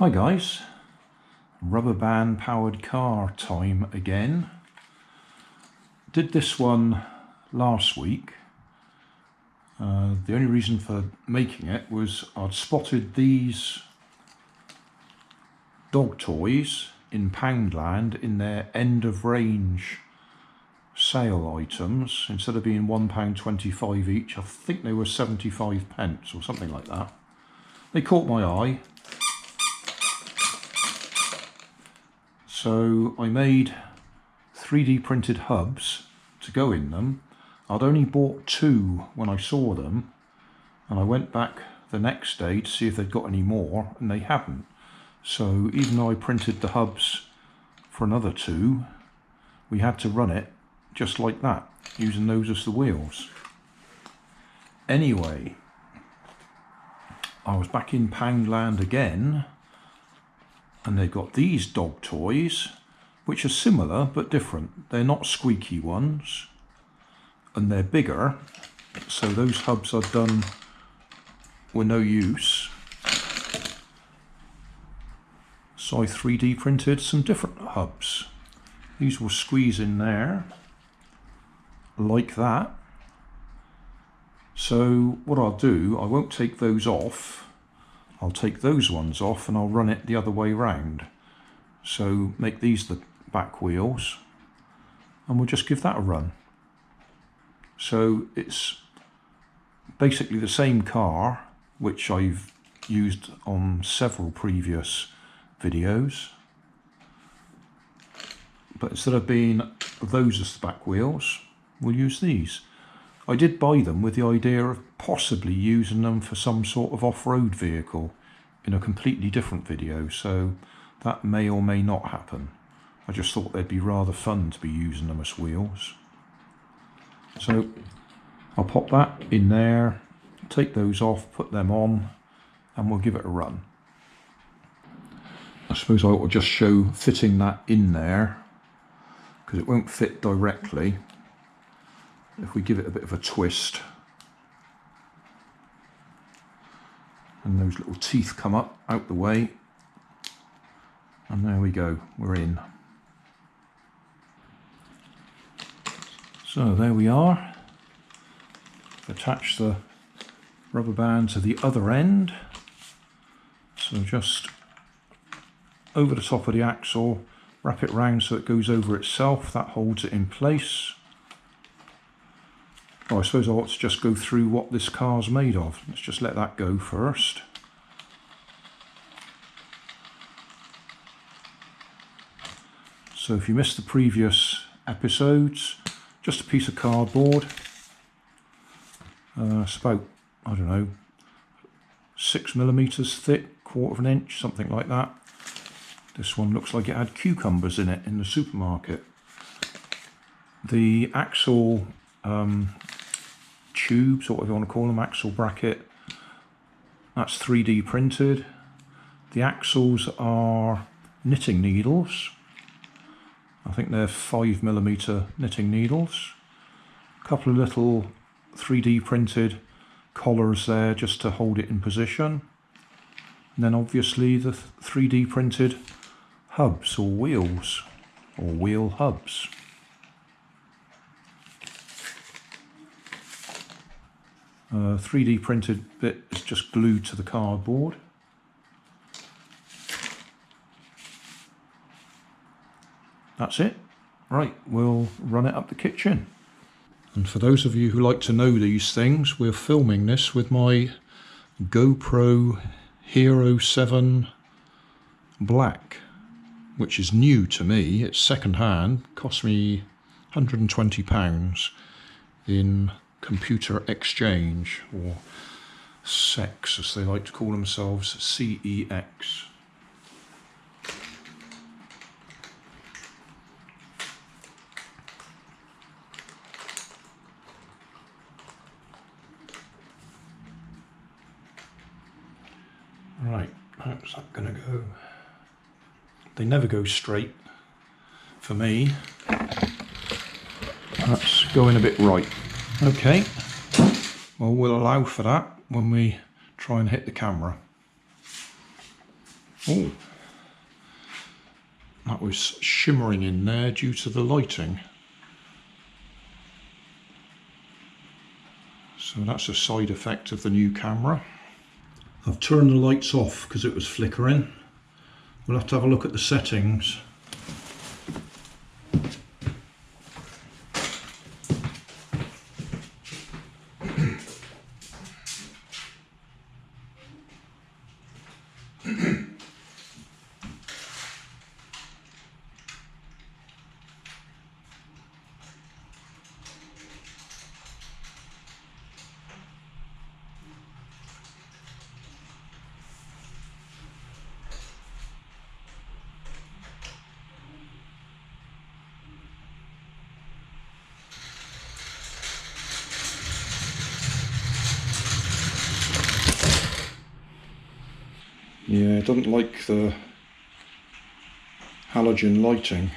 Hi guys, rubber band powered car time again. Did this one last week. The only reason for making it was I'd spotted these dog toys in Poundland in their end of range sale items. Instead of being £1.25 each, I think they were 75 pence or something like that. They caught my eye. So I made 3D printed hubs to go in them. I'd only bought two when I saw them, and I went back the next day to see if they'd got any more, and they hadn't. So even though I printed the hubs for another two, we had to run it just like that, using those as the wheels. Anyway, I was back in Poundland again, and they've got these dog toys, which are similar but different. They're not squeaky ones, and they're bigger, so those hubs I'd done were no use. So I 3D printed some different hubs. These will squeeze in there, like that. So what I'll do, I won't take those off. I'll take those ones off and I'll run it the other way round. So make these the back wheels, and we'll just give that a run. So it's basically the same car, which I've used on several previous videos. But instead of being those as the back wheels, we'll use these. I did buy them with the idea of possibly using them for some sort of off-road vehicle in a completely different video, so that may or may not happen. I just thought they'd be rather fun to be using them as wheels. So I'll pop that in there, take those off, put them on, and we'll give it a run. I suppose I ought to just show fitting that in there, because it won't fit directly. If we give it a bit of a twist, and those little teeth come up out the way, and there we go, we're in. So there we are. Attach the rubber band to the other end, so just over the top of the axle, wrap it round so it goes over itself. That holds it in place. Oh, I suppose I ought to just go through what this car's made of. Let's just let that go first. So if you missed the previous episodes, just a piece of cardboard. It's about, I don't know, 6mm thick, 1/4 inch, something like that. This one looks like it had cucumbers in it in the supermarket. The axle tubes, or whatever you want to call them, axle bracket, that's 3D printed. The axles are knitting needles. I think they're 5mm knitting needles. A couple of little 3D printed collars there just to hold it in position. And then obviously the 3D printed hubs or wheels, or wheel hubs. 3D printed bit is just glued to the cardboard. That's it. Right, we'll run it up the kitchen. And for those of you who like to know these things, we're filming this with my GoPro Hero 7 Black, which is new to me. It's second hand, cost me £120 in computer exchange, or CEX as they like to call themselves, CEX. Right, how's that gonna go? They never go straight for me. That's going a bit right. Okay, well, we'll allow for that when we try and hit the camera. Oh, that was shimmering in there due to the lighting. So that's a side effect of the new camera. I've turned the lights off because it was flickering. We'll have to have a look at the settings. Yeah, I don't like the halogen lighting.